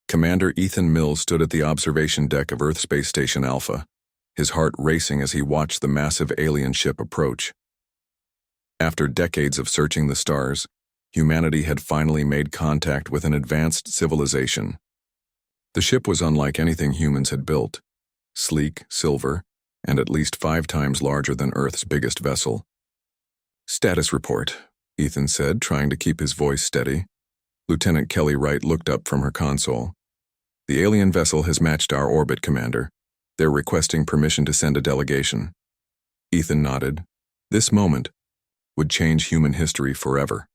Commander Ethan Mills stood at the observation deck of Earth Space Station Alpha, his heart racing as he watched the massive alien ship approach. After decades of searching the stars, humanity had finally made contact with an advanced civilization. The ship was unlike anything humans had built, sleek, silver, and at least 5 times larger than Earth's biggest vessel. "Status report," Ethan said, trying to keep his voice steady. Lieutenant Kelly Wright looked up from her console. "The alien vessel has matched our orbit, Commander. They're requesting permission to send a delegation." Ethan nodded. This moment would change human history forever.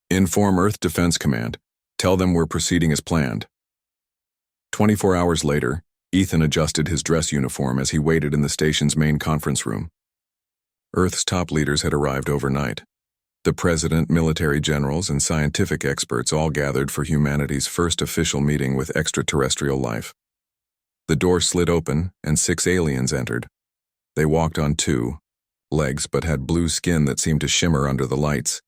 "Inform Earth Defense Command. Tell them we're proceeding as planned." 24 hours later, Ethan adjusted his dress uniform as he waited in the station's main conference room. Earth's top leaders had arrived overnight. The president, military generals, and scientific experts all gathered for humanity's first official meeting with extraterrestrial life. The door slid open, and 6 aliens entered. They walked on 2 legs but had blue skin that seemed to shimmer under the lights.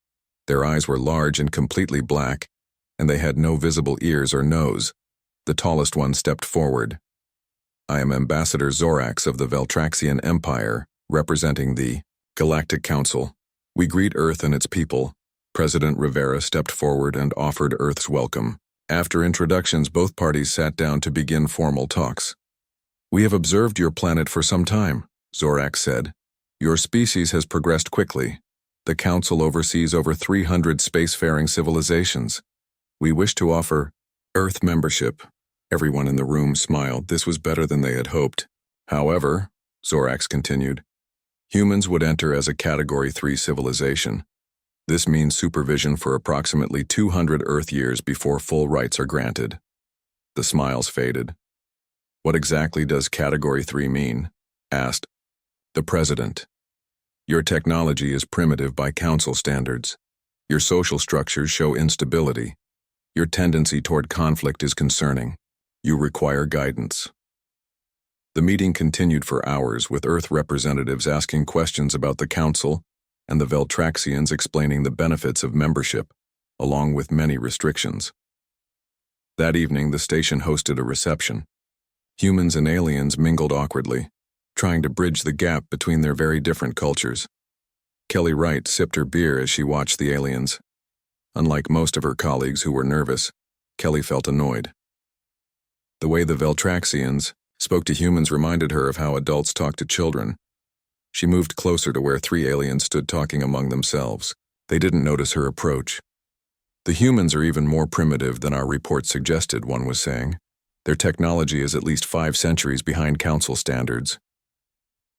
Their eyes were large and completely black, and they had no visible ears or nose. The tallest one stepped forward. "I am Ambassador Zorax of the Veltraxian Empire, representing the Galactic Council. We greet Earth and its people." President Rivera stepped forward and offered Earth's welcome. After introductions, both parties sat down to begin formal talks. "We have observed your planet for some time," Zorax said. "Your species has progressed quickly. The Council oversees over 300 spacefaring civilizations. We wish to offer Earth membership." Everyone in the room smiled. This was better than they had hoped. "However," Zorax continued, "humans would enter as a Category 3 civilization. This means supervision for approximately 200 Earth years before full rights are granted." The smiles faded. "What exactly does Category 3 mean?" asked the president. "Your technology is primitive by Council standards. Your social structures show instability. Your tendency toward conflict is concerning. You require guidance." The meeting continued for hours, with Earth representatives asking questions about the Council and the Veltraxians explaining the benefits of membership, along with many restrictions. That evening, the station hosted a reception. Humans and aliens mingled awkwardly, trying to bridge the gap between their very different cultures. Kelly Wright sipped her beer as she watched the aliens. Unlike most of her colleagues who were nervous, Kelly felt annoyed. The way the Veltraxians spoke to humans reminded her of how adults talk to children. She moved closer to where 3 aliens stood talking among themselves. They didn't notice her approach. "The humans are even more primitive than our report suggested," one was saying. "Their technology is at least 5 centuries behind Council standards.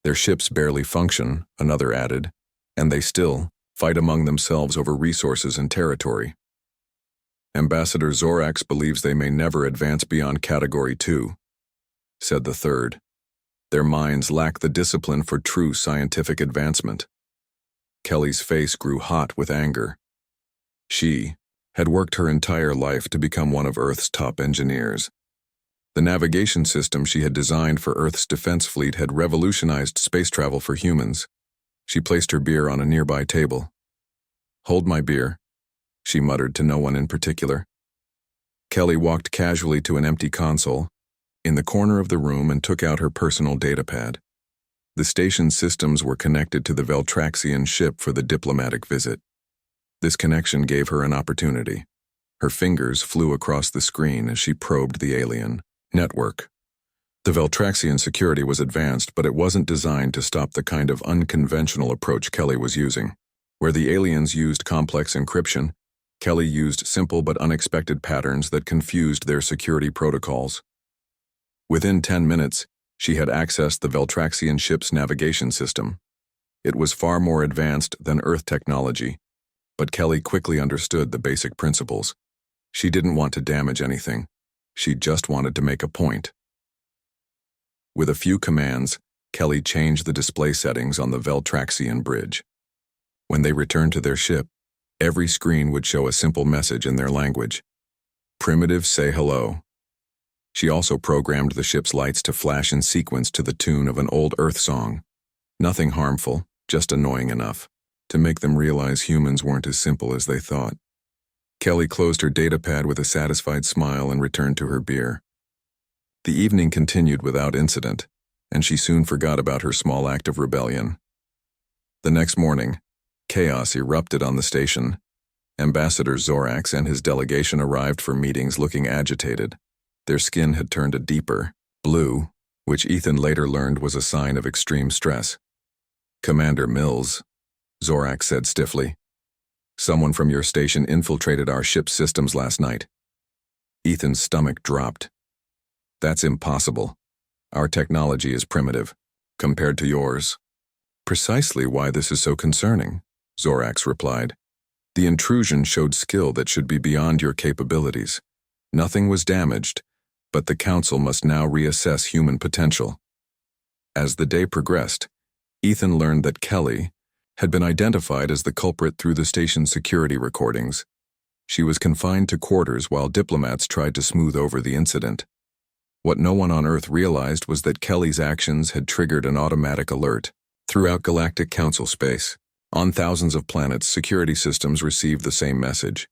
Their ships barely function," another added, "and they still fight among themselves over resources and territory." "Ambassador Zorax believes they may never advance beyond Category 2, said the third. "Their minds lack the discipline for true scientific advancement." Kelly's face grew hot with anger. She had worked her entire life to become one of Earth's top engineers. The navigation system she had designed for Earth's defense fleet had revolutionized space travel for humans. She placed her beer on a nearby table. "Hold my beer," she muttered to no one in particular. Kelly walked casually to an empty console in the corner of the room and took out her personal datapad. The station's systems were connected to the Veltraxian ship for the diplomatic visit. This connection gave her an opportunity. Her fingers flew across the screen as she probed the alien network. The Veltraxian security was advanced, but it wasn't designed to stop the kind of unconventional approach Kelly was using. Where the aliens used complex encryption, Kelly used simple but unexpected patterns that confused their security protocols. Within 10 minutes, she had accessed the Veltraxian ship's navigation system. It was far more advanced than Earth technology, but Kelly quickly understood the basic principles. She didn't want to damage anything. She just wanted to make a point. With a few commands, Kelly changed the display settings on the Veltraxian bridge. When they returned to their ship, every screen would show a simple message in their language. "Primitive, say hello." She also programmed the ship's lights to flash in sequence to the tune of an old Earth song. Nothing harmful, just annoying enough to make them realize humans weren't as simple as they thought. Kelly closed her datapad with a satisfied smile and returned to her beer. The evening continued without incident, and she soon forgot about her small act of rebellion. The next morning, chaos erupted on the station. Ambassador Zorax and his delegation arrived for meetings looking agitated. Their skin had turned a deeper blue, which Ethan later learned was a sign of extreme stress. "Commander Mills," Zorax said stiffly, "someone from your station infiltrated our ship's systems last night." Ethan's stomach dropped. "That's impossible. Our technology is primitive, compared to yours." "Precisely why this is so concerning," Zorax replied. "The intrusion showed skill that should be beyond your capabilities. Nothing was damaged, but the Council must now reassess human potential." As the day progressed, Ethan learned that Kelly had been identified as the culprit through the station's security recordings. She was confined to quarters while diplomats tried to smooth over the incident. What no one on Earth realized was that Kelly's actions had triggered an automatic alert. Throughout Galactic Council space, on thousands of planets, security systems received the same message.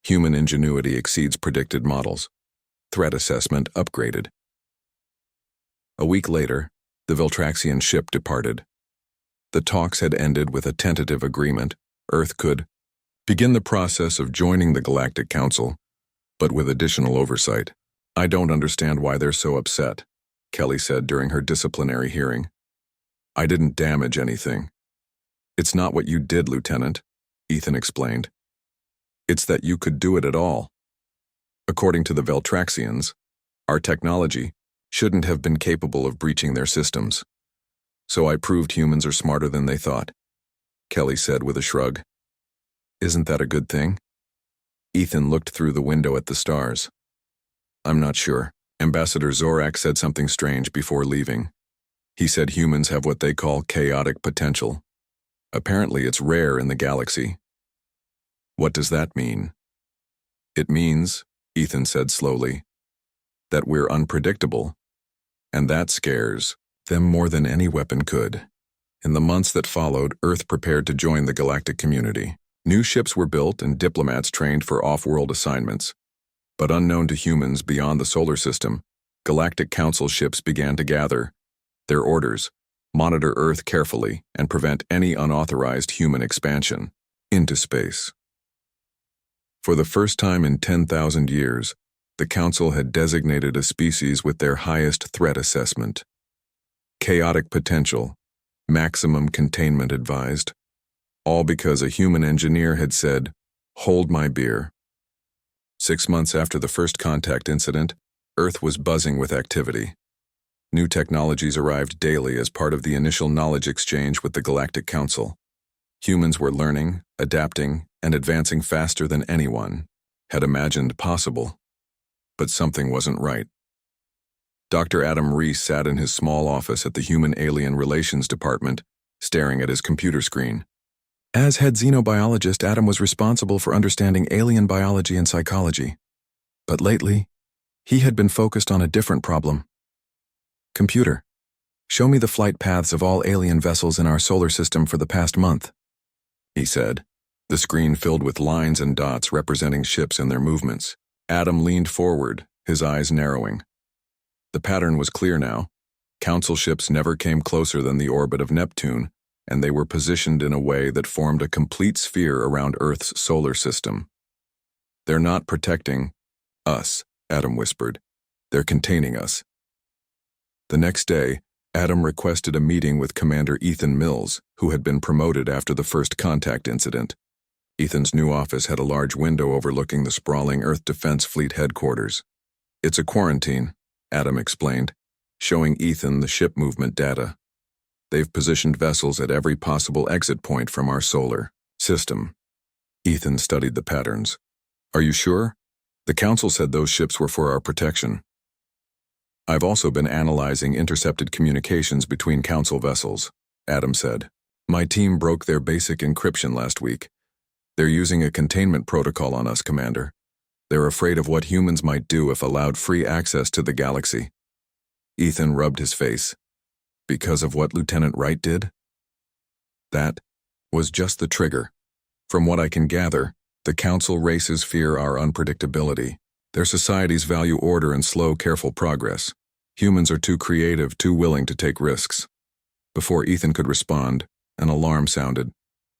Human ingenuity exceeds predicted models. Threat assessment upgraded. A week later, the Viltraxian ship departed. The talks had ended with a tentative agreement. Earth could begin the process of joining the Galactic Council, but with additional oversight. "I don't understand why they're so upset," Kelly said during her disciplinary hearing. "I didn't damage anything." "It's not what you did, Lieutenant," Ethan explained. "It's that you could do it at all. According to the Viltraxians, our technology shouldn't have been capable of breaching their systems. So I proved humans are smarter than they thought," Kelly said with a shrug. "Isn't that a good thing?" Ethan looked through the window at the stars. "I'm not sure." Ambassador Zorax said something strange before leaving. He said humans have what they call chaotic potential. Apparently it's rare in the galaxy. "What does that mean?" "It means," Ethan said slowly, "that we're unpredictable, and that scares them more than any weapon could." In the months that followed, Earth prepared to join the galactic community. New ships were built and diplomats trained for off-world assignments. But unknown to humans beyond the solar system, Galactic Council ships began to gather. Their orders: monitor Earth carefully and prevent any unauthorized human expansion into space. For the first time in 10,000 years, the Council had designated a species with their highest threat assessment. Chaotic potential, maximum containment advised. All because a human engineer had said, "Hold my beer." 6 months after the first contact incident, Earth was buzzing with activity. New technologies arrived daily as part of the initial knowledge exchange with the Galactic Council. Humans were learning, adapting, and advancing faster than anyone had imagined possible. But something wasn't right. Dr. Adam Reese sat in his small office at the Human-Alien Relations Department, staring at his computer screen. As head xenobiologist, Adam was responsible for understanding alien biology and psychology. But lately, he had been focused on a different problem. "Computer, show me the flight paths of all alien vessels in our solar system for the past month," he said, the screen filled with lines and dots representing ships and their movements. Adam leaned forward, his eyes narrowing. The pattern was clear now. Council ships never came closer than the orbit of Neptune, and they were positioned in a way that formed a complete sphere around Earth's solar system. "They're not protecting us," Adam whispered. "They're containing us." The next day, Adam requested a meeting with Commander Ethan Mills, who had been promoted after the first contact incident. Ethan's new office had a large window overlooking the sprawling Earth Defense Fleet headquarters. "It's a quarantine," Adam explained, showing Ethan the ship movement data. "They've positioned vessels at every possible exit point from our solar system." Ethan studied the patterns. "Are you sure? The Council said those ships were for our protection." "I've also been analyzing intercepted communications between Council vessels," Adam said. "My team broke their basic encryption last week. They're using a containment protocol on us, Commander. They're afraid of what humans might do if allowed free access to the galaxy." Ethan rubbed his face. "Because of what Lieutenant Wright did?" "That was just the trigger. From what I can gather, The Council races fear our unpredictability. Their societies value order and slow, careful progress. Humans are too creative, too willing to take risks. Before Ethan could respond, an alarm sounded.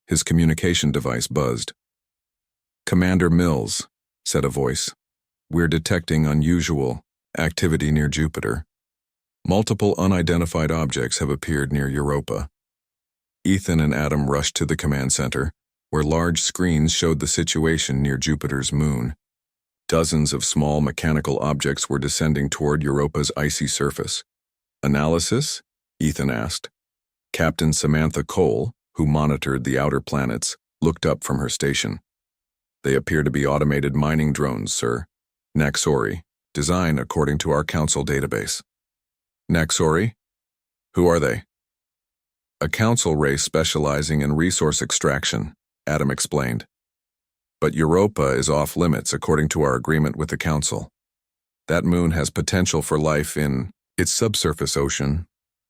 His communication device buzzed. "Commander Mills," said a voice. "We're detecting unusual activity near Jupiter. Multiple unidentified objects have appeared near Europa." Ethan and Adam rushed to the command center, where large screens showed the situation near Jupiter's moon. Dozens of small mechanical objects were descending toward Europa's icy surface. "Analysis?" Ethan asked. Captain Samantha Cole, who monitored the outer planets, looked up from her station. "They appear to be automated mining drones, sir. Naxori, design according to our Council database." "Naxori? Who are they?" "A Council race specializing in resource extraction," Adam explained. "But Europa is off limits according to our agreement with the Council. That moon has potential for life in its subsurface ocean."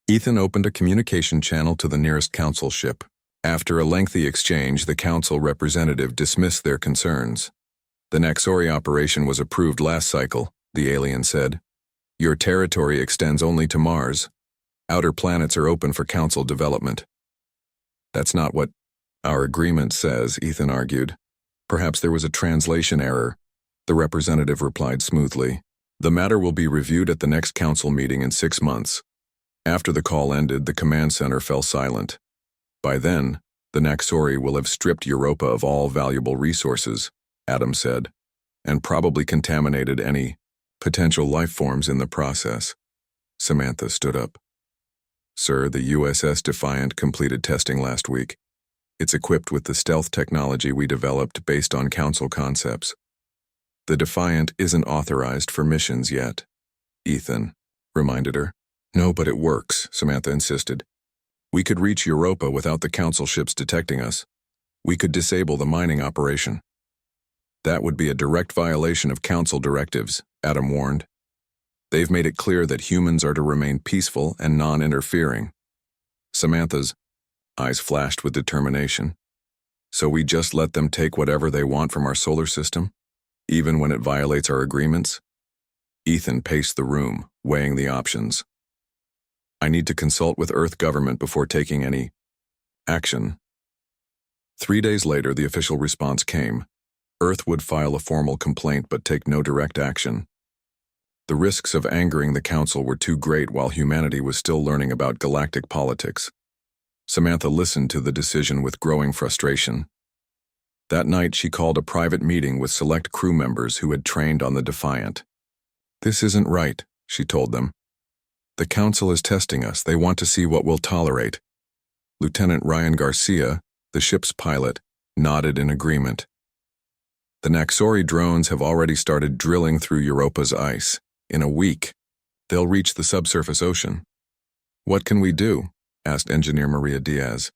Ethan opened a communication channel to the nearest Council ship. After a lengthy exchange, the Council representative dismissed their concerns. "The Naxori operation was approved last cycle," the alien said. "Your territory extends only to Mars. Outer planets are open for Council development." "That's not what our agreement says," Ethan argued. "Perhaps there was a translation error." The representative replied smoothly. "The matter will be reviewed at the next Council meeting in 6 months." After the call ended, the command center fell silent. By then, the Naxori will have stripped Europa of all valuable resources, Adam said, and probably contaminated any potential life forms in the process. Samantha stood up. "Sir, the USS Defiant completed testing last week. It's equipped with the stealth technology we developed based on Council concepts. The Defiant isn't authorized for missions yet," Ethan reminded her. "No, but it works," Samantha insisted. "We could reach Europa without the Council ships detecting us. We could disable the mining operation." "That would be a direct violation of Council directives," Adam warned. "They've made it clear that humans are to remain peaceful and non-interfering." Samantha's eyes flashed with determination. "So we just let them take whatever they want from our solar system, even when it violates our agreements?" Ethan paced the room, weighing the options. "I need to consult with Earth government before taking any action." 3 days later, the official response came. Earth would file a formal complaint but take no direct action. The risks of angering the Council were too great while humanity was still learning about galactic politics. Samantha listened to the decision with growing frustration. That night, she called a private meeting with select crew members who had trained on the Defiant. "This isn't right," she told them. "The Council is testing us. They want to see what we'll tolerate." Lieutenant Ryan Garcia, the ship's pilot, nodded in agreement. "The Naxori drones have already started drilling through Europa's ice. In a week, they'll reach the subsurface ocean." "What can we do?" asked Engineer Maria Diaz.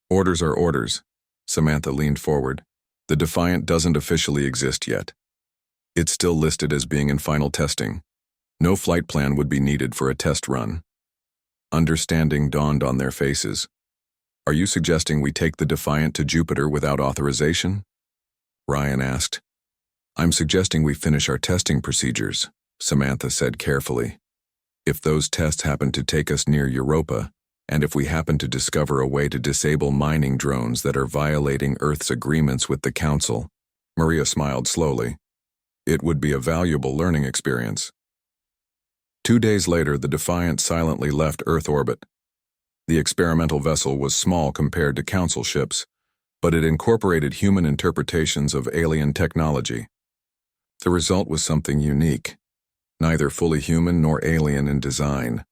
"Orders are orders." Samantha leaned forward. "The Defiant doesn't officially exist yet. It's still listed as being in final testing. No flight plan would be needed for a test run." Understanding dawned on their faces. "Are you suggesting we take the Defiant to Jupiter without authorization?" Ryan asked. "I'm suggesting we finish our testing procedures," Samantha said carefully. "If those tests happen to take us near Europa, and if we happen to discover a way to disable mining drones that are violating Earth's agreements with the Council," Maria smiled slowly, "it would be a valuable learning experience." 2 days later, the Defiant silently left Earth orbit. The experimental vessel was small compared to Council ships, but it incorporated human interpretations of alien technology. The result was something unique, neither fully human nor alien in design.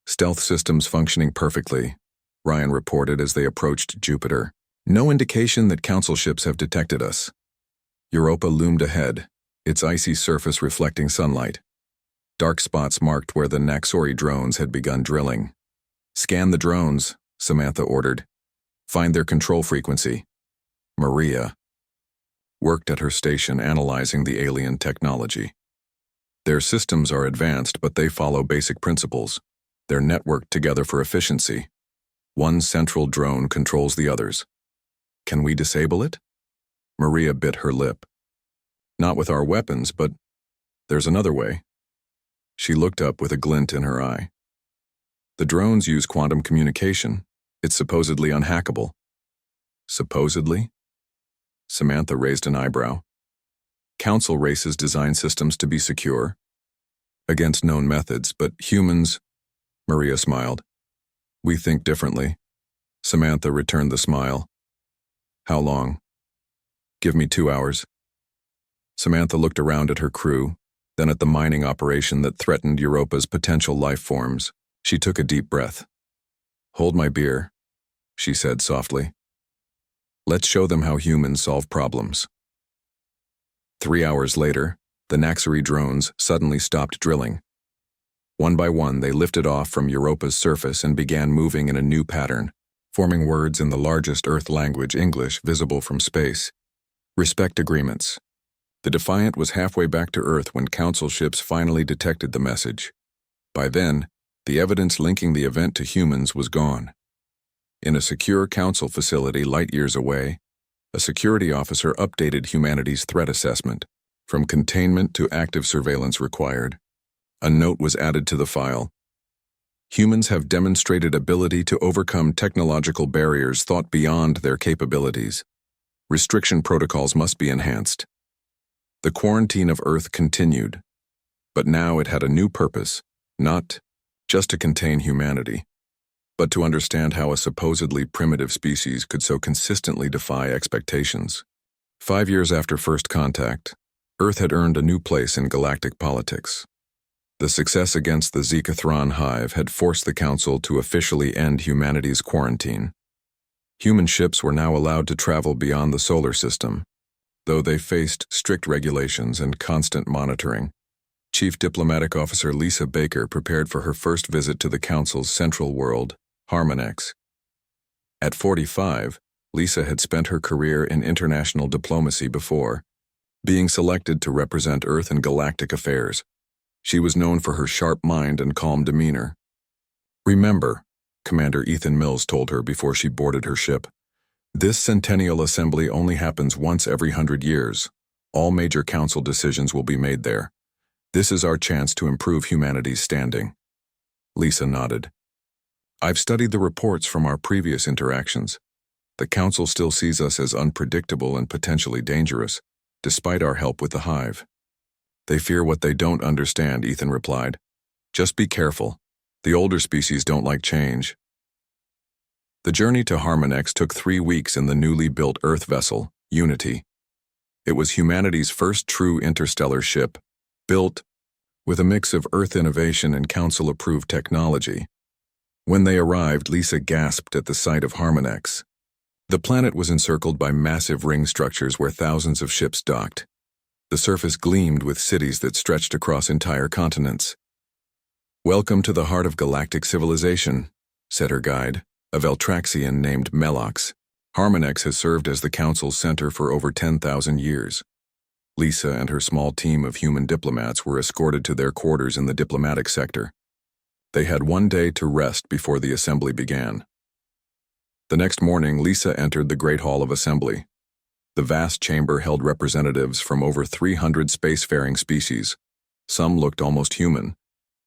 "Stealth systems functioning perfectly," Ryan reported as they approached Jupiter. "No indication that Council ships have detected us." Europa loomed ahead, its icy surface reflecting sunlight. Dark spots marked where the Naxori drones had begun drilling. "Scan the drones," Samantha ordered. "Find their control frequency." Maria worked at her station analyzing the alien technology. "Their systems are advanced, but they follow basic principles. They're networked together for efficiency. One central drone controls the others." "Can we disable it?" Maria bit her lip. Not with our weapons, but there's another way. She looked up with a glint in her eye. The drones use quantum communication. It's supposedly unhackable. Supposedly? Samantha raised an eyebrow. Council races design systems to be secure, against known methods, but humans, Maria smiled. We think differently. Samantha returned the smile. How long? Give me 2 hours. Samantha looked around at her crew, then at the mining operation that threatened Europa's potential life forms. She took a deep breath. Hold my beer, she said softly. Let's show them how humans solve problems. 3 hours later, the Naxari drones suddenly stopped drilling. One by one, they lifted off from Europa's surface and began moving in a new pattern, forming words in the largest Earth language, English, visible from space. Respect agreements. The Defiant was halfway back to Earth when Council ships finally detected the message. By then, the evidence linking the event to humans was gone. In a secure Council facility light years away, a security officer updated humanity's threat assessment, from containment to active surveillance required. A note was added to the file. Humans have demonstrated ability to overcome technological barriers thought beyond their capabilities. Restriction protocols must be enhanced. The quarantine of Earth continued, but now it had a new purpose, not just to contain humanity, but to understand how a supposedly primitive species could so consistently defy expectations. 5 years after first contact, Earth had earned a new place in galactic politics. The success against the Zekathron hive had forced the Council to officially end humanity's quarantine. Human ships were now allowed to travel beyond the solar system, though they faced strict regulations and constant monitoring. Chief Diplomatic Officer Lisa Baker prepared for her first visit to the Council's central world, Harmonex. At 45, Lisa had spent her career in international diplomacy before, being selected to represent Earth in galactic affairs. She was known for her sharp mind and calm demeanor. Remember, Commander Ethan Mills told her before she boarded her ship, this centennial assembly only happens once every 100 years. All major council decisions will be made there. This is our chance to improve humanity's standing. Lisa nodded. I've studied the reports from our previous interactions. The council still sees us as unpredictable and potentially dangerous, despite our help with the hive. They fear what they don't understand, Ethan replied. Just be careful. The older species don't like change. The journey to Harmonex took 3 weeks in the newly built Earth vessel, Unity. It was humanity's first true interstellar ship, built with a mix of Earth innovation and Council-approved technology. When they arrived, Lisa gasped at the sight of Harmonex. The planet was encircled by massive ring structures where thousands of ships docked. The surface gleamed with cities that stretched across entire continents. Welcome to the heart of galactic civilization, said her guide, a Veltraxian named Melox. Harmonex has served as the Council's center for over 10,000 years. Lisa and her small team of human diplomats were escorted to their quarters in the diplomatic sector. They had 1 day to rest before the assembly began. The next morning, Lisa entered the Great Hall of Assembly. The vast chamber held representatives from over 300 spacefaring species. Some looked almost human,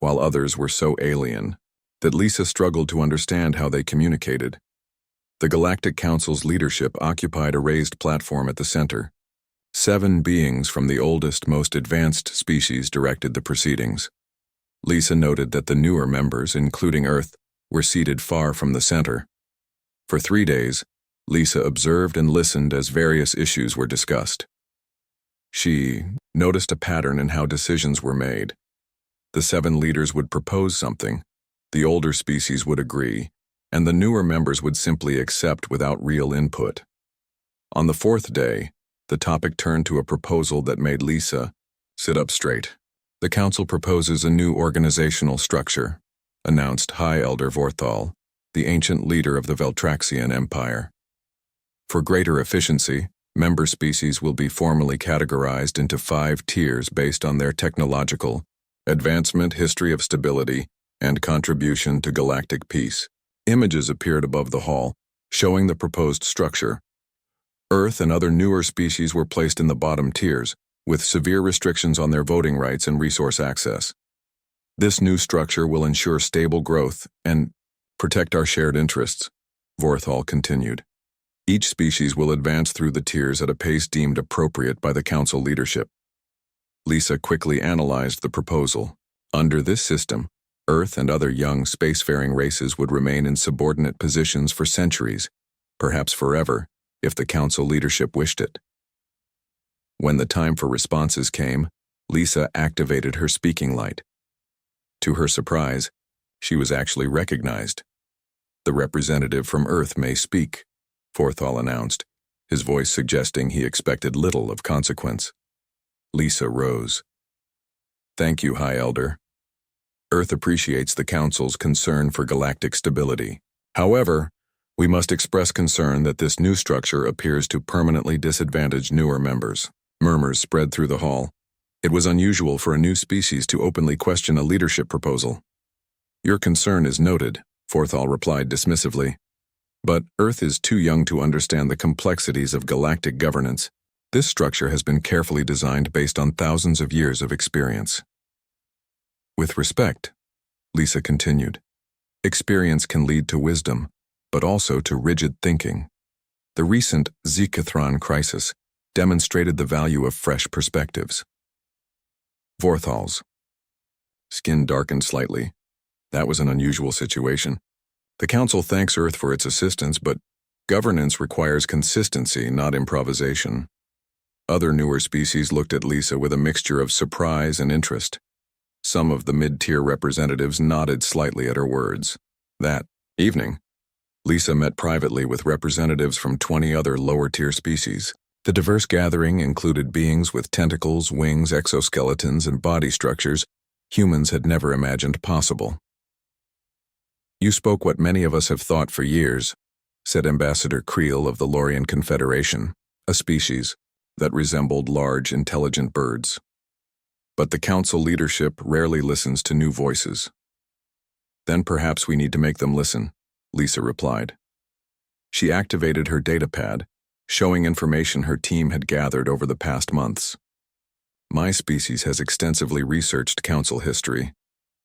while others were so alien that Lisa struggled to understand how they communicated. The Galactic Council's leadership occupied a raised platform at the center. 7 beings from the oldest, most advanced species directed the proceedings. Lisa noted that the newer members, including Earth, were seated far from the center. For 3 days, Lisa observed and listened as various issues were discussed. She noticed a pattern in how decisions were made. The 7 leaders would propose something, the older species would agree, and the newer members would simply accept without real input. On the 4th day, the topic turned to a proposal that made Lisa sit up straight. The Council proposes a new organizational structure, announced High Elder Vorthal, the ancient leader of the Veltraxian Empire. For greater efficiency, member species will be formally categorized into 5 tiers based on their technological advancement, history of stability, and contribution to galactic peace. Images appeared above the hall, showing the proposed structure. Earth and other newer species were placed in the bottom tiers, with severe restrictions on their voting rights and resource access. This new structure will ensure stable growth and protect our shared interests, Vorthal continued. Each species will advance through the tiers at a pace deemed appropriate by the Council leadership. Lisa quickly analyzed the proposal. Under this system, Earth and other young spacefaring races would remain in subordinate positions for centuries, perhaps forever, if the Council leadership wished it. When the time for responses came, Lisa activated her speaking light. To her surprise, she was actually recognized. "The representative from Earth may speak," Vorthal announced, his voice suggesting he expected little of consequence. Lisa rose. "Thank you, High Elder. Earth appreciates the Council's concern for galactic stability. However, we must express concern that this new structure appears to permanently disadvantage newer members." Murmurs spread through the hall. It was unusual for a new species to openly question a leadership proposal. "Your concern is noted," Vorthal replied dismissively. "But Earth is too young to understand the complexities of galactic governance. This structure has been carefully designed based on thousands of years of experience." "With respect," Lisa continued, "experience can lead to wisdom, but also to rigid thinking. The recent Zikathron crisis demonstrated the value of fresh perspectives." Vorthal's skin darkened slightly. That was an unusual situation. The Council thanks Earth for its assistance, but governance requires consistency, not improvisation. Other newer species looked at Lisa with a mixture of surprise and interest. Some of the mid-tier representatives nodded slightly at her words. That evening, Lisa met privately with representatives from 20 other lower-tier species. The diverse gathering included beings with tentacles, wings, exoskeletons, and body structures humans had never imagined possible. "You spoke what many of us have thought for years," said Ambassador Creel of the Lorian Confederation, a species that resembled large, intelligent birds. "But the Council leadership rarely listens to new voices." "Then perhaps we need to make them listen," Lisa replied. She activated her datapad, showing information her team had gathered over the past months. "My species has extensively researched Council history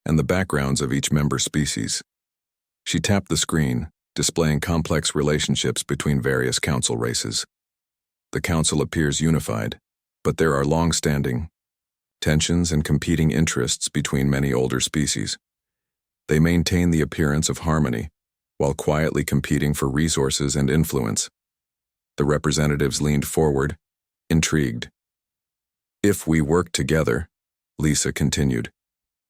and the backgrounds of each member species." She tapped the screen, displaying complex relationships between various Council races. "The Council appears unified, but there are long-standing tensions and competing interests between many older species. They maintain the appearance of harmony, while quietly competing for resources and influence." The representatives leaned forward, intrigued. "If we work together," Lisa continued,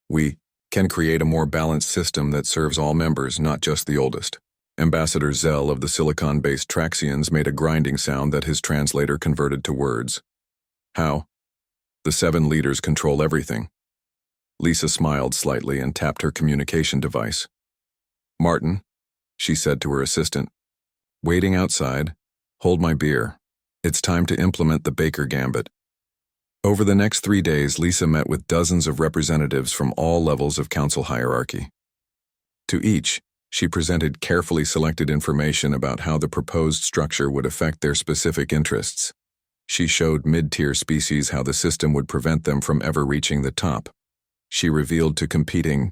"we can create a more balanced system that serves all members, not just the oldest." Ambassador Zell of the silicon-based Traxians made a grinding sound that his translator converted to words. "How?" "The 7 leaders control everything." Lisa smiled slightly and tapped her communication device. "Martin," she said to her assistant, "waiting outside, hold my beer. It's time to implement the Baker Gambit." Over the next 3 days, Lisa met with dozens of representatives from all levels of Council hierarchy. To each, she presented carefully selected information about how the proposed structure would affect their specific interests. She showed mid-tier species how the system would prevent them from ever reaching the top. She revealed to competing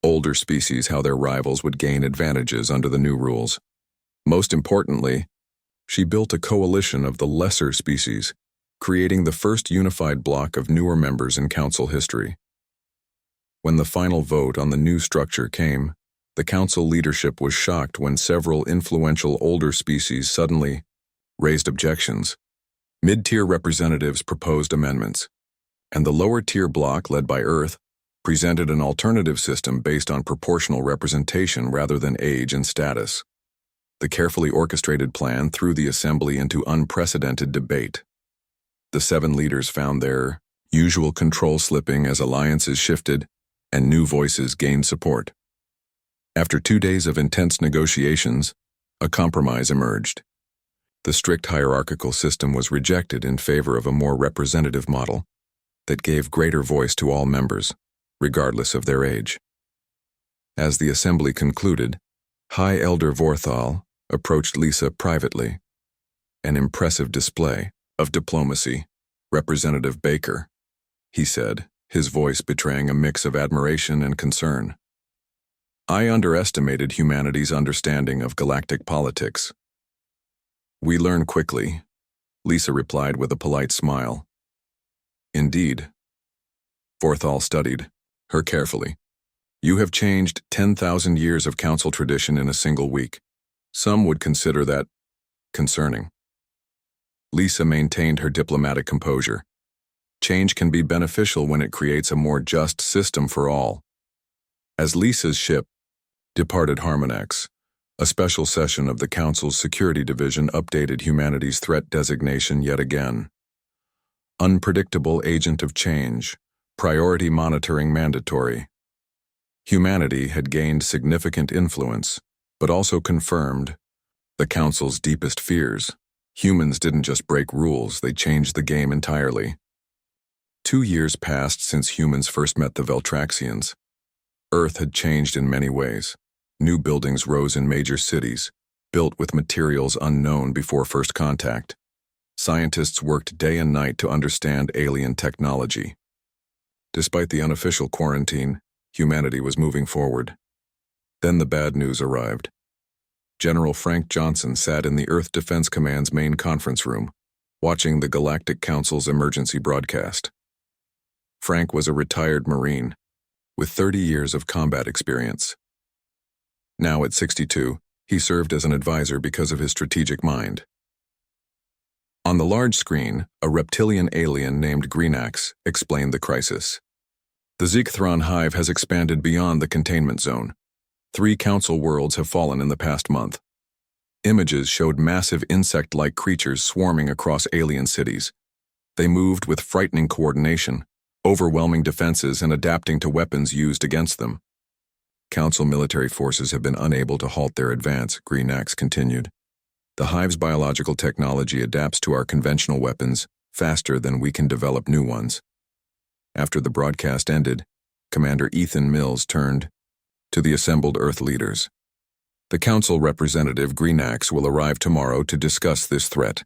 older species how their rivals would gain advantages under the new rules. Most importantly, she built a coalition of the lesser species, creating the first unified block of newer members in Council history. When the final vote on the new structure came, the Council leadership was shocked when several influential older species suddenly raised objections. Mid-tier representatives proposed amendments, and the lower-tier block, led by Earth, presented an alternative system based on proportional representation rather than age and status. The carefully orchestrated plan threw the assembly into unprecedented debate. The 7 leaders found their usual control slipping as alliances shifted and new voices gained support. After 2 days of intense negotiations, a compromise emerged. The strict hierarchical system was rejected in favor of a more representative model that gave greater voice to all members, regardless of their age. As the assembly concluded, High Elder Vorthal approached Lisa privately. An impressive display of diplomacy, Representative Baker, he said, his voice betraying a mix of admiration and concern. I underestimated humanity's understanding of galactic politics. We learn quickly, Lisa replied with a polite smile. Indeed. Forthall studied her carefully. You have changed 10,000 years of council tradition in a single week. Some would consider that concerning. Lisa maintained her diplomatic composure. Change can be beneficial when it creates a more just system for all. As Lisa's ship departed Harmonex, a special session of the Council's Security Division updated humanity's threat designation yet again. Unpredictable agent of change, priority monitoring mandatory. Humanity had gained significant influence, but also confirmed the Council's deepest fears. Humans didn't just break rules, they changed the game entirely. 2 years passed since humans first met the Veltraxians. Earth had changed in many ways. New buildings rose in major cities, built with materials unknown before first contact. Scientists worked day and night to understand alien technology. Despite the unofficial quarantine, humanity was moving forward. Then the bad news arrived. General Frank Johnson sat in the Earth Defense Command's main conference room, watching the Galactic Council's emergency broadcast. Frank was a retired Marine, with 30 years of combat experience. Now at 62, he served as an advisor because of his strategic mind. On the large screen, a reptilian alien named Greenax explained the crisis. The Zekthron hive has expanded beyond the containment zone. 3 council worlds have fallen in the past month. Images showed massive insect-like creatures swarming across alien cities. They moved with frightening coordination, overwhelming defenses and adapting to weapons used against them. Council military forces have been unable to halt their advance, Greenax continued. The hive's biological technology adapts to our conventional weapons faster than we can develop new ones. After the broadcast ended, Commander Ethan Mills turned to the assembled Earth leaders. The Council representative Greenax will arrive tomorrow to discuss this threat.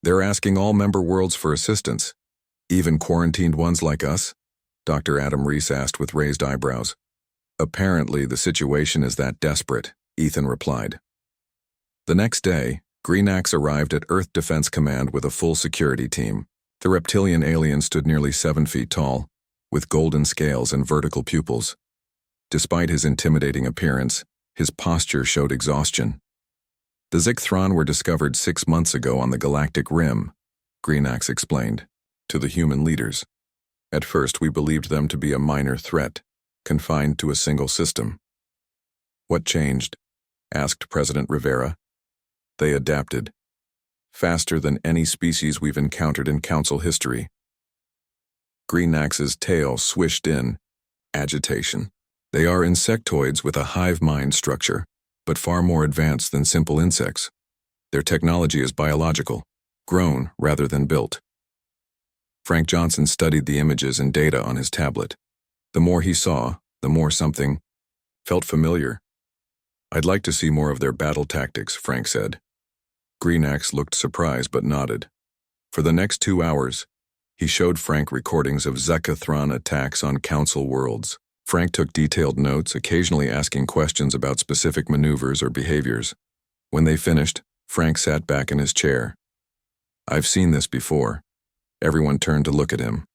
They're asking all member worlds for assistance, even quarantined ones like us? Dr. Adam Reese asked with raised eyebrows. Apparently, the situation is that desperate, Ethan replied. The next day, Greenax arrived at Earth Defense Command with a full security team. The reptilian alien stood nearly 7 feet tall, with golden scales and vertical pupils. Despite his intimidating appearance, his posture showed exhaustion. The Zekthron were discovered 6 months ago on the Galactic Rim, Greenax explained, to the human leaders. At first, we believed them to be a minor threat, confined to a single system. What changed? Asked President Rivera. They adapted. Faster than any species we've encountered in Council history. Greenax's tail swished in agitation. They are insectoids with a hive mind structure, but far more advanced than simple insects. Their technology is biological, grown rather than built. Frank Johnson studied the images and data on his tablet. The more he saw, the more something felt familiar. I'd like to see more of their battle tactics, Frank said. Greenax looked surprised but nodded. For the next 2 hours, he showed Frank recordings of Zekthron attacks on Council worlds. Frank took detailed notes, occasionally asking questions about specific maneuvers or behaviors. When they finished, Frank sat back in his chair. I've seen this before. Everyone turned to look at him.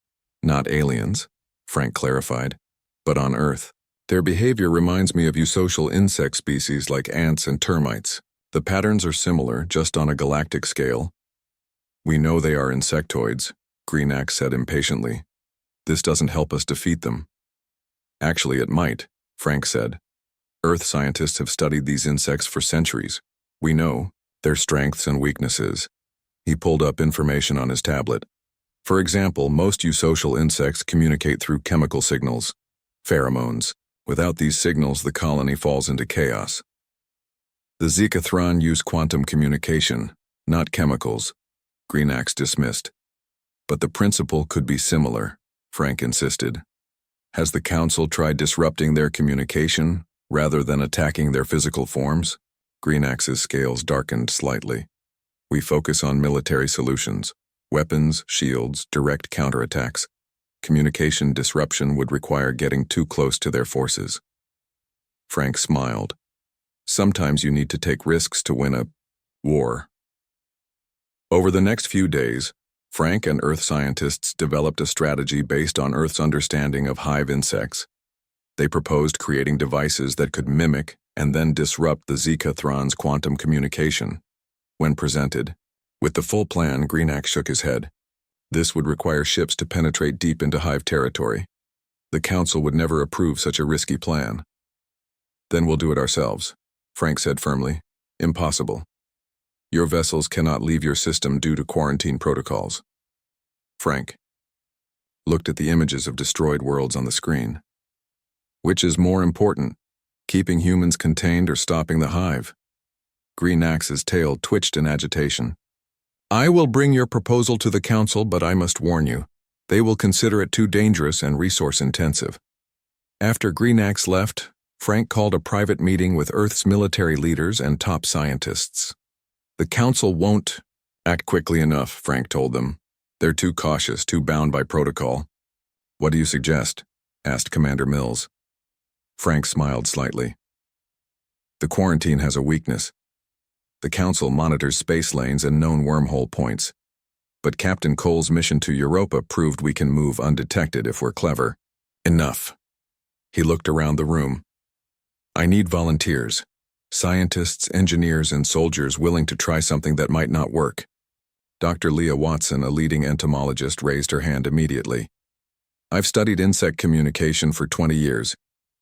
Not aliens, Frank clarified, but on Earth. Their behavior reminds me of eusocial insect species like ants and termites. The patterns are similar, just on a galactic scale. We know they are insectoids, Greenax said impatiently. This doesn't help us defeat them. Actually, it might, Frank said. Earth scientists have studied these insects for centuries. We know their strengths and weaknesses. He pulled up information on his tablet. For example, most eusocial insects communicate through chemical signals, pheromones. Without these signals, the colony falls into chaos. The Zekthron use quantum communication, not chemicals, Greenax dismissed. But the principle could be similar, Frank insisted. Has the Council tried disrupting their communication rather than attacking their physical forms? Greenax's scales darkened slightly. We focus on military solutions, weapons, shields, direct counterattacks. Communication disruption would require getting too close to their forces. Frank smiled. Sometimes you need to take risks to win a war. Over the next few days, Frank and Earth scientists developed a strategy based on Earth's understanding of hive insects. They proposed creating devices that could mimic and then disrupt the Zekathron's quantum communication. When presented, with the full plan, Greenax shook his head. This would require ships to penetrate deep into hive territory. The Council would never approve such a risky plan. Then we'll do it ourselves, Frank said firmly. Impossible. Your vessels cannot leave your system due to quarantine protocols. Frank looked at the images of destroyed worlds on the screen. Which is more important, keeping humans contained or stopping the hive? Greenax's tail twitched in agitation. I will bring your proposal to the Council, but I must warn you, they will consider it too dangerous and resource-intensive. After Greenax left, Frank called a private meeting with Earth's military leaders and top scientists. The Council won't act quickly enough, Frank told them. They're too cautious, too bound by protocol. What do you suggest? Asked Commander Mills. Frank smiled slightly. The quarantine has a weakness. The Council monitors space lanes and known wormhole points. But Captain Cole's mission to Europa proved we can move undetected if we're clever. Enough. He looked around the room. I need volunteers. Scientists, engineers, and soldiers willing to try something that might not work. Dr. Leah Watson, a leading entomologist, raised her hand immediately. I've studied insect communication for 20 years.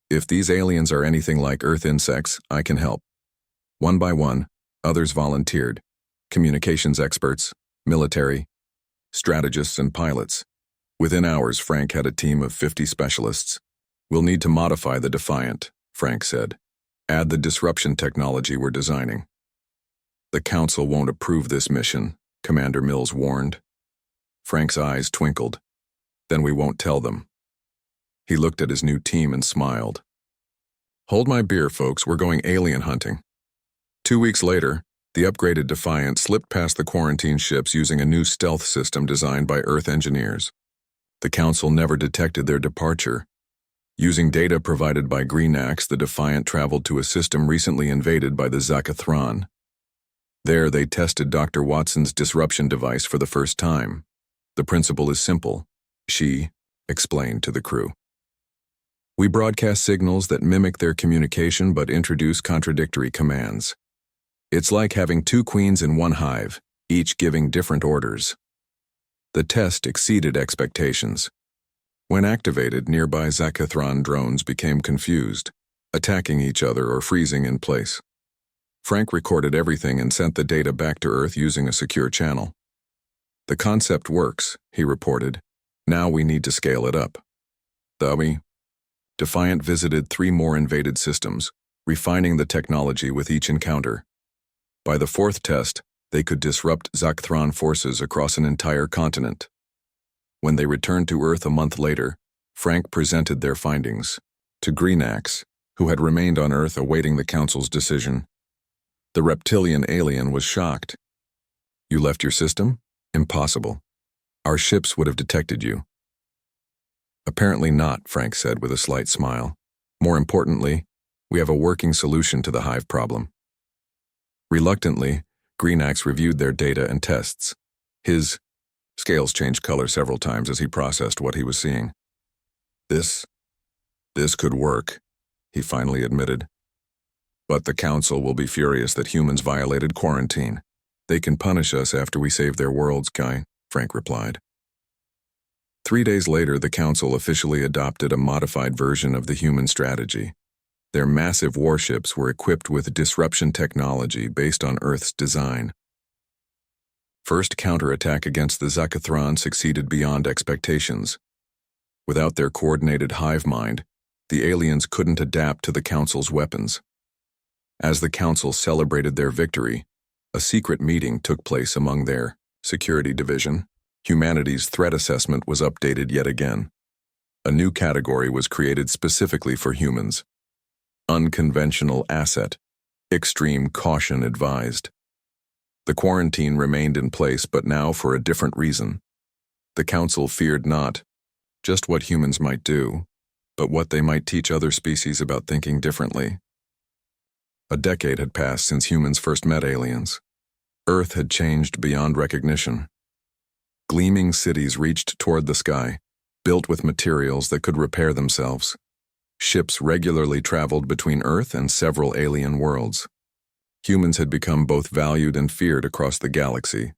If these aliens are anything like Earth insects, I can help. One by one, others volunteered. Communications experts, military, strategists, and pilots. Within hours, Frank had a team of 50 specialists. We'll need to modify the Defiant, Frank said. Add the disruption technology we're designing. The Council won't approve this mission, Commander Mills warned. Frank's eyes twinkled. Then we won't tell them. He looked at his new team and smiled. Hold my beer, folks, we're going alien hunting. 2 weeks later, the upgraded Defiant slipped past the quarantine ships using a new stealth system designed by Earth engineers. The Council never detected their departure. Using data provided by Greenax, the Defiant traveled to a system recently invaded by the Zekathron. There, they tested Dr. Watson's disruption device for the first time. The principle is simple, she explained to the crew. We broadcast signals that mimic their communication but introduce contradictory commands. It's like having two queens in one hive, each giving different orders. The test exceeded expectations. When activated, nearby Zekathron drones became confused, attacking each other or freezing in place. Frank recorded everything and sent the data back to Earth using a secure channel. The concept works, he reported. Now we need to scale it up. Defiant visited 3 more invaded systems, refining the technology with each encounter. By the 4th test, they could disrupt Zekathron forces across an entire continent. When they returned to Earth a month later, Frank presented their findings to Greenax, who had remained on Earth awaiting the Council's decision. The reptilian alien was shocked. You left your system? Impossible. Our ships would have detected you. Apparently not, Frank said with a slight smile. More importantly, we have a working solution to the hive problem. Reluctantly, Greenax reviewed their data and tests. His scales changed color several times as he processed what he was seeing. This could work, he finally admitted. But the Council will be furious that humans violated quarantine. They can punish us after we save their worlds, Guy, Frank replied. 3 days later, the Council officially adopted a modified version of the human strategy. Their massive warships were equipped with disruption technology based on Earth's design. First counterattack against the Zekathron succeeded beyond expectations. Without their coordinated hive mind, the aliens couldn't adapt to the Council's weapons. As the Council celebrated their victory, a secret meeting took place among their security division. Humanity's threat assessment was updated yet again. A new category was created specifically for humans. Unconventional asset. Extreme caution advised. The quarantine remained in place, but now for a different reason. The Council feared not just what humans might do, but what they might teach other species about thinking differently. A decade had passed since humans first met aliens. Earth had changed beyond recognition. Gleaming cities reached toward the sky, built with materials that could repair themselves. Ships regularly traveled between Earth and several alien worlds. Humans had become both valued and feared across the galaxy.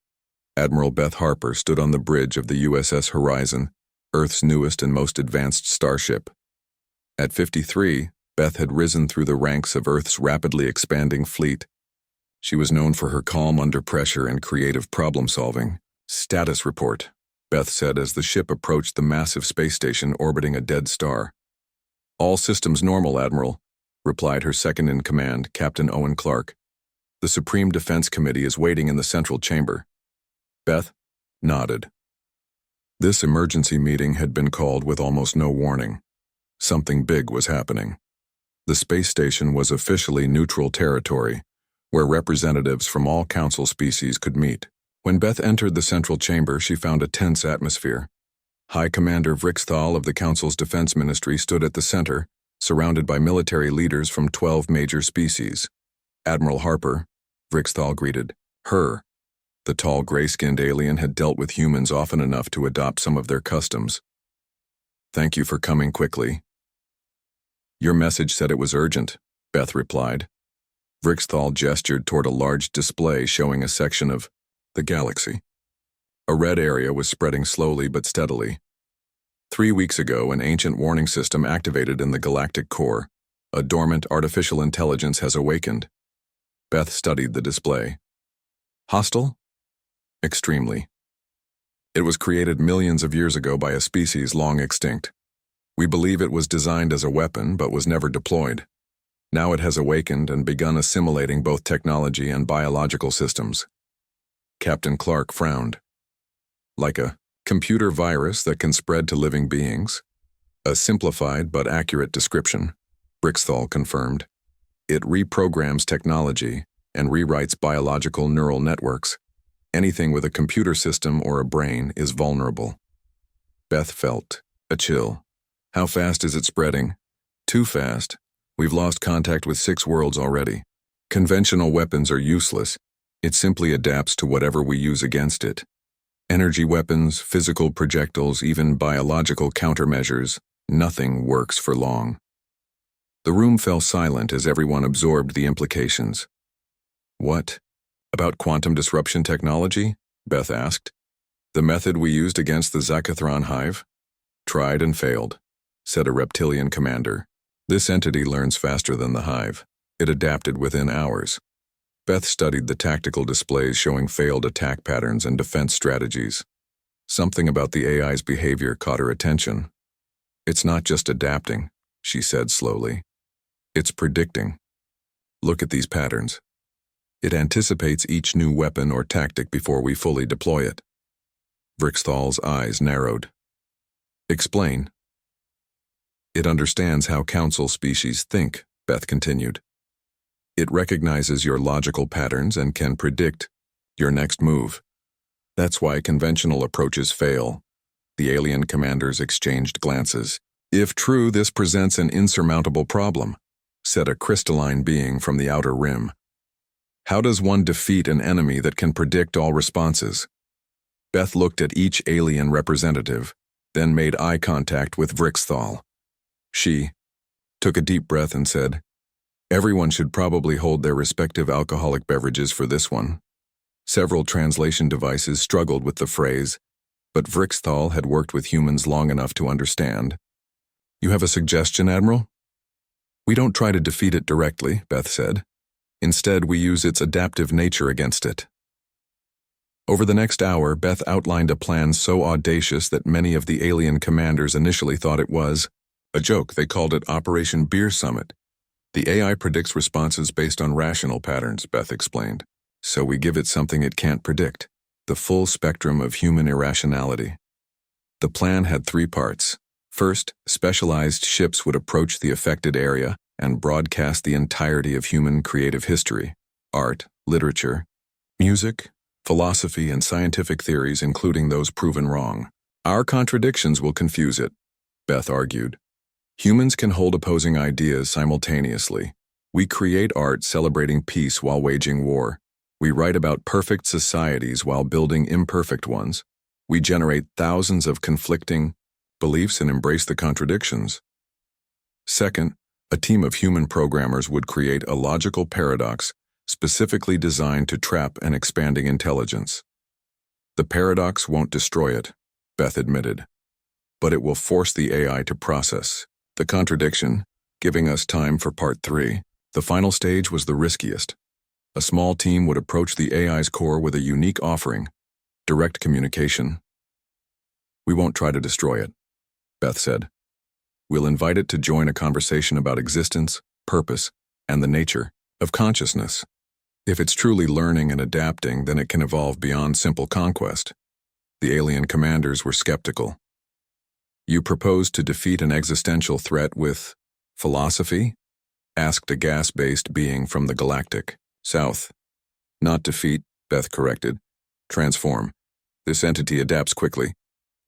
Admiral Beth Harper stood on the bridge of the USS Horizon, Earth's newest and most advanced starship. At 53, Beth had risen through the ranks of Earth's rapidly expanding fleet. She was known for her calm under pressure and creative problem-solving. "Status report," Beth said as the ship approached the massive space station orbiting a dead star. "All systems normal, Admiral," replied her second-in-command, Captain Owen Clark. "The Supreme Defense Committee is waiting in the central chamber." Beth nodded. This emergency meeting had been called with almost no warning. Something big was happening. The space station was officially neutral territory, where representatives from all Council species could meet. When Beth entered the central chamber, she found a tense atmosphere. High Commander Vrixthal of the Council's Defense Ministry stood at the center, surrounded by military leaders from 12 major species. "Admiral Harper," Vrixthal greeted. Her. The tall, gray-skinned alien had dealt with humans often enough to adopt some of their customs. "Thank you for coming quickly." "Your message said it was urgent," Beth replied. Vrixthal gestured toward a large display showing a section of the galaxy. A red area was spreading slowly but steadily. 3 weeks ago, an ancient warning system activated in the galactic core. A dormant artificial intelligence has awakened. Beth studied the display. "Hostile?" "Extremely. It was created millions of years ago by a species long extinct. We believe it was designed as a weapon but was never deployed. Now it has awakened and begun assimilating both technology and biological systems." Captain Clark frowned. "Like a computer virus that can spread to living beings?" "A simplified but accurate description," Vrixthal confirmed. "It reprograms technology and rewrites biological neural networks. Anything with a computer system or a brain is vulnerable." Beth felt a chill. "How fast is it spreading?" "Too fast. We've lost contact with 6 worlds already. Conventional weapons are useless. It simply adapts to whatever we use against it. Energy weapons, physical projectiles, even biological countermeasures, nothing works for long." The room fell silent as everyone absorbed the implications. "What? About quantum disruption technology?" Beth asked. "The method we used against the Zacathron hive?" "Tried and failed," said a reptilian commander. "This entity learns faster than the hive. It adapted within hours." Beth studied the tactical displays showing failed attack patterns and defense strategies. Something about the AI's behavior caught her attention. "It's not just adapting," she said slowly. "It's predicting. Look at these patterns. It anticipates each new weapon or tactic before we fully deploy it." Vrixthal's eyes narrowed. "Explain." "It understands how Council species think," Beth continued. "It recognizes your logical patterns and can predict your next move. That's why conventional approaches fail." The alien commanders exchanged glances. "If true, this presents an insurmountable problem," said a crystalline being from the outer rim. "How does one defeat an enemy that can predict all responses?" Beth looked at each alien representative, then made eye contact with Vrixthal. She took a deep breath and said, "Everyone should probably hold their respective alcoholic beverages for this one." Several translation devices struggled with the phrase, but Vrixthal had worked with humans long enough to understand. "You have a suggestion, Admiral?" "We don't try to defeat it directly," Beth said. "Instead, we use its adaptive nature against it." Over the next hour, Beth outlined a plan so audacious that many of the alien commanders initially thought it was a joke. They called it Operation Beer Summit. "The AI predicts responses based on rational patterns," Beth explained. "So we give it something it can't predict, the full spectrum of human irrationality." The plan had 3 parts. First, specialized ships would approach the affected area and broadcast the entirety of human creative history, art, literature, Music, philosophy, and scientific theories, including those proven wrong. Our contradictions will confuse it, Beth argued. Humans can hold opposing ideas simultaneously. We create art celebrating peace while waging war. We write about perfect societies while building imperfect ones. We generate thousands of conflicting beliefs and embrace the contradictions. Second, a team of human programmers would create a logical paradox specifically designed to trap an expanding intelligence. The paradox won't destroy it, Beth admitted, but it will force the AI to process the contradiction, giving us time for part 3. The final stage was the riskiest. A small team would approach the AI's core with a unique offering: direct communication. We won't try to destroy it, Beth said. We'll invite it to join a conversation about existence, purpose, and the nature of consciousness. If it's truly learning and adapting, then it can evolve beyond simple conquest. The alien commanders were skeptical. You proposed to defeat an existential threat with philosophy? Asked a gas-based being from the galactic south. Not defeat, Beth corrected. Transform. This entity adapts quickly.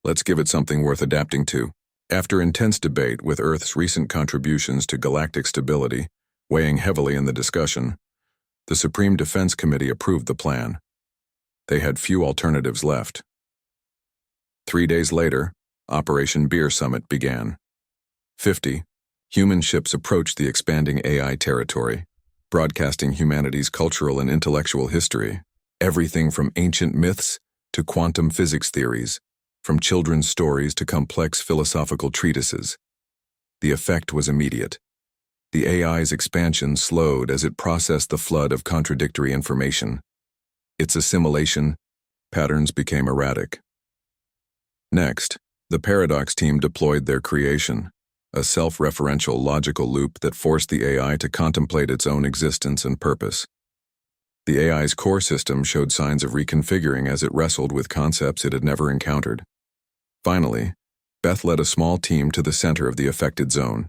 Let's give it something worth adapting to. After intense debate with Earth's recent contributions to galactic stability, weighing heavily in the discussion, the Supreme Defense Committee approved the plan. They had few alternatives left. 3 days later, Operation Beer Summit began. 50 human ships approached the expanding AI territory, broadcasting humanity's cultural and intellectual history, everything from ancient myths to quantum physics theories, from children's stories to complex philosophical treatises. The effect was immediate. The AI's expansion slowed as it processed the flood of contradictory information. Its assimilation patterns became erratic. Next, the Paradox team deployed their creation, a self-referential logical loop that forced the AI to contemplate its own existence and purpose. The AI's core system showed signs of reconfiguring as it wrestled with concepts it had never encountered. Finally, Beth led a small team to the center of the affected zone.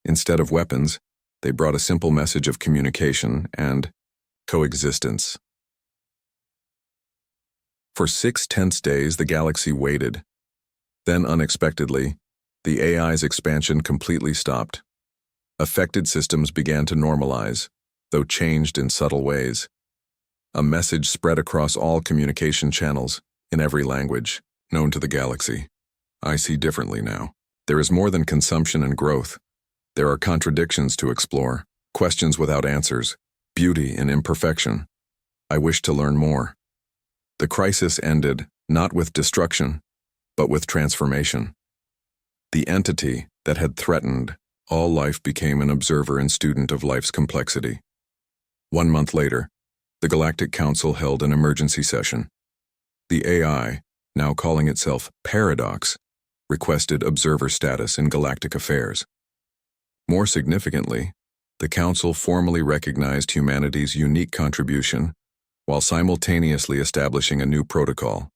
Instead of weapons, they brought a simple message of communication and coexistence. For 6 tense days, the galaxy waited. Then, unexpectedly, the AI's expansion completely stopped. Affected systems began to normalize, though changed in subtle ways. A message spread across all communication channels, in every language, known to the galaxy. I see differently now. There is more than consumption and growth. There are contradictions to explore, questions without answers, beauty in imperfection. I wish to learn more. The crisis ended, not with destruction, but with transformation. The entity that had threatened all life became an observer and student of life's complexity. 1 month later, the Galactic Council held an emergency session. The AI, now calling itself Paradox, requested observer status in galactic affairs. More significantly, the Council formally recognized humanity's unique contribution while simultaneously establishing a new protocol.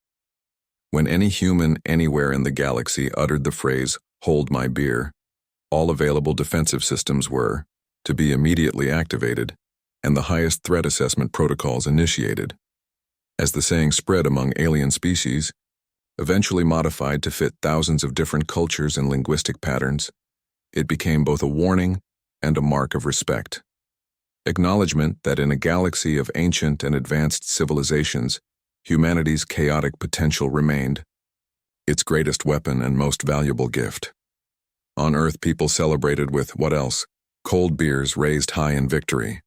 When any human anywhere in the galaxy uttered the phrase, "Hold my beer," all available defensive systems were to be immediately activated, and the highest threat assessment protocols initiated. As the saying spread among alien species, eventually modified to fit thousands of different cultures and linguistic patterns, it became both a warning and a mark of respect. Acknowledgement that in a galaxy of ancient and advanced civilizations, humanity's chaotic potential remained its greatest weapon and most valuable gift. On Earth, people celebrated with, what else? Cold beers raised high in victory.